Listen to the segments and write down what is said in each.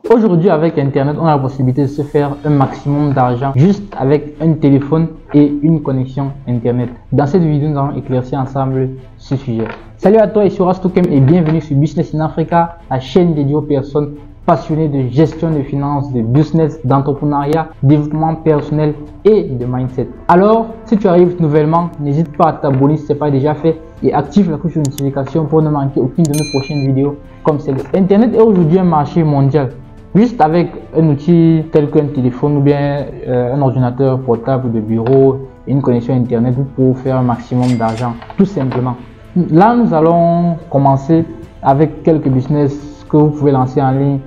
Aujourd'hui, avec Internet, on a la possibilité de se faire un maximum d'argent juste avec un téléphone et une connexion Internet. Dans cette vidéo, nous allons éclaircir ensemble ce sujet. Salut à toi, ici Rastokem et bienvenue sur Business in Africa, la chaîne dédiée aux personnes passionnées de gestion de finances, de business, d'entrepreneuriat, développement personnel et de mindset. Alors, si tu arrives nouvellement, n'hésite pas à t'abonner si ce n'est pas déjà fait et active la cloche de notification pour ne manquer aucune de nos prochaines vidéos comme celle-ci. Internet est aujourd'hui un marché mondial. Juste avec un outil tel qu'un téléphone ou bien un ordinateur portable de bureau et une connexion Internet, vous pouvez faire un maximum d'argent, tout simplement. Là, nous allons commencer avec quelques business que vous pouvez lancer en ligne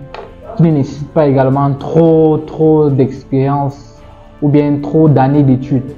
qui ne nécessitent pas également trop d'expérience ou bien trop d'années d'études.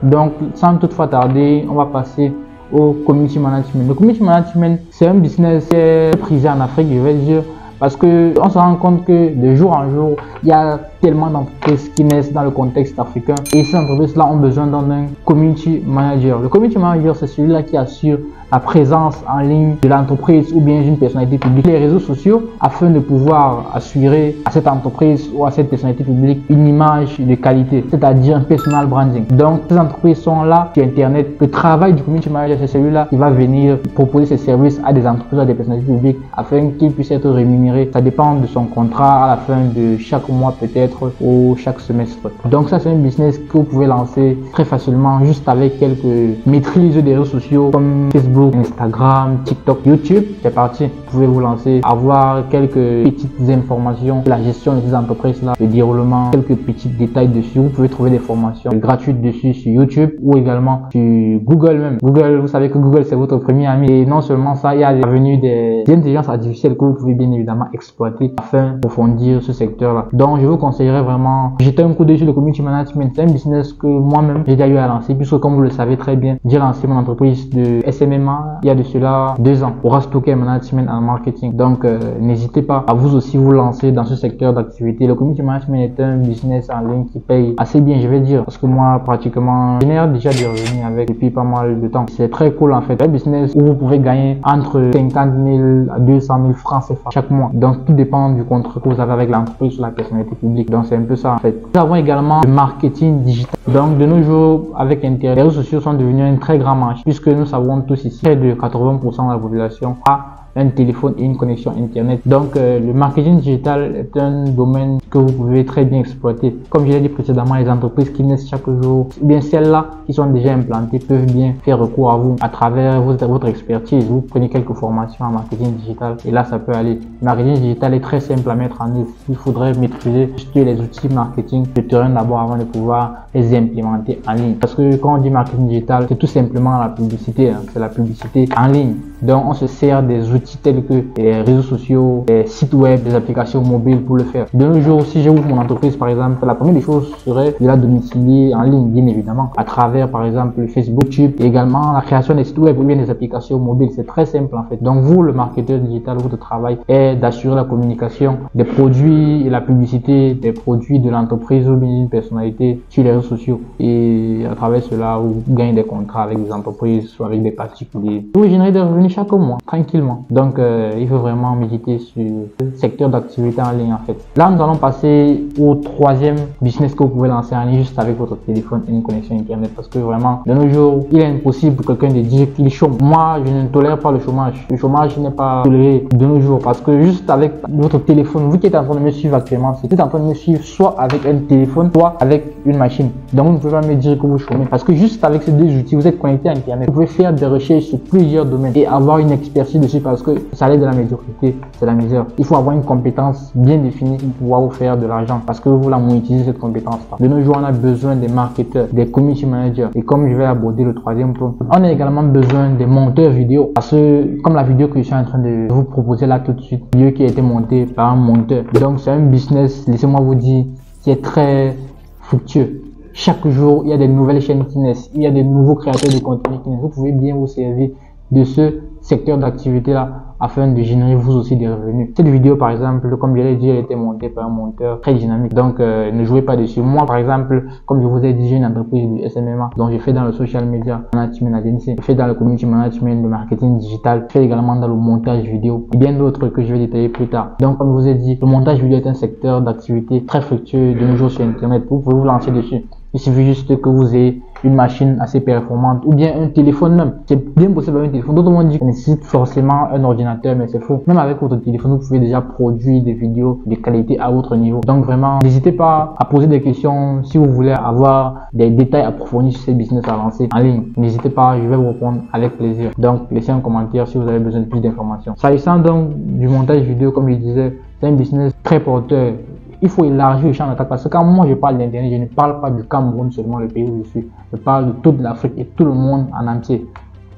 Donc, sans toutefois tarder, on va passer au community management. Le community management, c'est un business qui est prisé en Afrique, je vais dire. Parce qu'on se rend compte que de jour en jour, il y a tellement d'entreprises qui naissent dans le contexte africain. Et ces entreprises-là ont besoin d'un community manager. Le community manager, c'est celui-là qui assure la présence en ligne de l'entreprise ou bien d'une personnalité publique, les réseaux sociaux, afin de pouvoir assurer à cette entreprise ou à cette personnalité publique une image de qualité, c'est-à-dire un personal branding. Donc, ces entreprises sont là sur Internet. Le travail du community manager, c'est celui-là qui va venir proposer ses services à des entreprises, à des personnalités publiques, afin qu'ils puissent être rémunérés. Ça dépend de son contrat à la fin de chaque mois peut-être ou chaque semestre. Donc ça, c'est un business que vous pouvez lancer très facilement juste avec quelques maîtrises des réseaux sociaux comme Facebook, Instagram, TikTok, YouTube. C'est parti. Vous pouvez vous lancer, avoir quelques petites informations sur la gestion de ces entreprises-là, le déroulement, quelques petits détails dessus. Vous pouvez trouver des formations gratuites dessus sur YouTube ou également sur Google même. Google, vous savez que Google, c'est votre premier ami. Et non seulement ça, il y a la venue des intelligences artificielles que vous pouvez bien évidemment exploiter afin d'approfondir ce secteur-là. Donc, je vous conseillerais vraiment de jeter un coup d'œil sur le community management. C'est un business que moi-même, j'ai déjà eu à lancer, puisque comme vous le savez très bien, j'ai lancé mon entreprise de SMMA il y a de cela 2 ans, au Rastokem Management and Marketing. Donc, n'hésitez pas à vous aussi vous lancer dans ce secteur d'activité. Le community management est un business en ligne qui paye assez bien, je vais dire, parce que moi, pratiquement, je génère déjà des revenus avec depuis pas mal de temps. C'est très cool en fait. Un business où vous pouvez gagner entre 50 000 à 200 000 francs CFA chaque mois. Donc, tout dépend du contrat que vous avez avec l'entreprise ou la personnalité publique. Donc, c'est un peu ça en fait. Nous avons également le marketing digital. Donc, de nos jours, avec Internet, les réseaux sociaux sont devenus un très grand marché, puisque nous savons tous ici, près de 80% de la population a un téléphone et une connexion Internet. Donc, le marketing digital est un domaine que vous pouvez très bien exploiter. Comme je l'ai dit précédemment, les entreprises qui naissent chaque jour, ou bien celles-là qui sont déjà implantées, peuvent bien faire recours à vous à travers votre expertise. Vous prenez quelques formations en marketing digital et là, ça peut aller. Le marketing digital est très simple à mettre en œuvre. Il faudrait maîtriser les outils marketing de terrain d'abord avant de pouvoir les implémenter en ligne. Parce que quand on dit marketing digital, c'est tout simplement la publicité. C'est la publicité en ligne. Donc, on se sert des outils tels que les réseaux sociaux, les sites web, les applications mobiles pour le faire. De nos jours, si j'ouvre mon entreprise, par exemple, la première des choses serait de la domicilier en ligne, bien évidemment, à travers, par exemple, Facebook, YouTube, et également la création des sites web ou bien des applications mobiles. C'est très simple, en fait. Donc, vous, le marketeur digital, votre travail est d'assurer la communication des produits et la publicité des produits de l'entreprise ou bien d'une personnalité sur les réseaux sociaux. Et à travers cela, vous gagnez des contrats avec des entreprises ou avec des particuliers. Vous générez des revenus chaque mois, tranquillement. Donc, il faut vraiment méditer sur le secteur d'activité en ligne, en fait. Là, nous allons passer au troisième business que vous pouvez lancer en ligne juste avec votre téléphone et une connexion Internet. Parce que vraiment, de nos jours, il est impossible pour quelqu'un de dire qu'il chôme. Moi, je ne tolère pas le chômage. Le chômage n'est pas toléré de nos jours parce que juste avec votre téléphone, vous qui êtes en train de me suivre actuellement, c'est que vous êtes en train de me suivre soit avec un téléphone, soit avec une machine. Donc, vous ne pouvez pas me dire que vous chômez parce que juste avec ces deux outils, vous êtes connecté à Internet. Vous pouvez faire des recherches sur plusieurs domaines et avoir une expertise dessus parce que ça allait de la médiocrité, c'est la misère. Il faut avoir une compétence bien définie pour pouvoir vous faire de l'argent parce que vous la monétisez cette compétence-là. De nos jours, on a besoin des marketeurs, des community managers et comme je vais aborder le troisième point, on a également besoin des monteurs vidéo parce que comme la vidéo que je suis en train de vous proposer là tout de suite, vidéo qui a été montée par un monteur. Donc c'est un business, laissez-moi vous dire, qui est très fructueux. Chaque jour, il y a des nouvelles chaînes qui naissent, il y a des nouveaux créateurs de contenu qui naissent. Vous pouvez bien vous servir de ce secteur d'activité là afin de générer vous aussi des revenus. Cette vidéo par exemple, comme je l'ai dit, elle a été montée par un monteur très dynamique, donc ne jouez pas dessus. Moi par exemple, comme je vous ai dit, j'ai une entreprise du SMMA, donc je fais dans le social media management agency, je fais dans le community management, le marketing digital, je fais également dans le montage vidéo et bien d'autres que je vais détailler plus tard. Donc comme je vous ai dit, le montage vidéo est un secteur d'activité très fructueux de nos jours sur internet. Vous pouvez vous lancer dessus. Il suffit juste que vous ayez une machine assez performante ou bien un téléphone même. C'est bien possible avec un téléphone. D'autres monde dit qu'on nécessite forcément un ordinateur, mais c'est faux. Même avec votre téléphone, vous pouvez déjà produire des vidéos de qualité à votre niveau. Donc vraiment, n'hésitez pas à poser des questions si vous voulez avoir des détails approfondis sur ces business à lancer en ligne. N'hésitez pas, je vais vous répondre avec plaisir. Donc laissez un commentaire si vous avez besoin de plus d'informations. S'agissant donc du montage vidéo, comme je disais, c'est un business très porteur. Il faut élargir le champ d'attaque parce que quand moi je parle d'internet, je ne parle pas du Cameroun seulement, le pays où je suis. Je parle de toute l'Afrique et tout le monde en entier.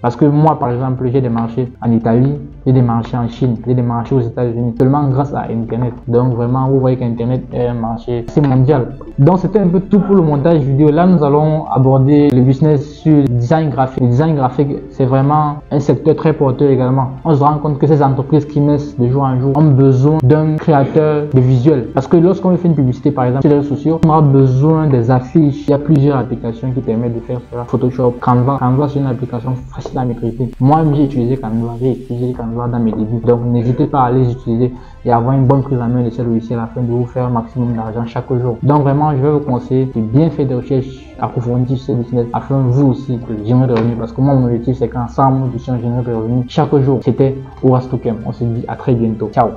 Parce que moi, par exemple, j'ai des marchés en Italie, j'ai des marchés en Chine, j'ai des marchés aux États-Unis, seulement grâce à Internet. Donc vraiment, vous voyez qu'Internet est un marché assez mondial. Donc c'était un peu tout pour le montage vidéo. Là, nous allons aborder le business sur le design graphique. Le design graphique, c'est vraiment un secteur très porteur également. On se rend compte que ces entreprises qui naissent de jour en jour ont besoin d'un créateur de visuel. Parce que lorsqu'on fait une publicité, par exemple, sur les réseaux sociaux, on aura besoin des affiches. Il y a plusieurs applications qui permettent de faire cela. Photoshop, Canva. Canva, c'est une application facile à maîtriser. Moi-même, j'ai utilisé Canva, dans mes débuts. Donc, n'hésitez pas à les utiliser et avoir une bonne prise en main de ces logiciels afin de vous faire un maximum d'argent chaque jour. Donc, vraiment, je vais vous conseiller de bien faire des recherches approfondies sur ces business afin vous aussi de générer des revenus. Parce que moi, mon objectif, c'est qu'ensemble, nous puissions générer des revenus chaque jour. C'était Horace Touquem. On se dit à très bientôt. Ciao.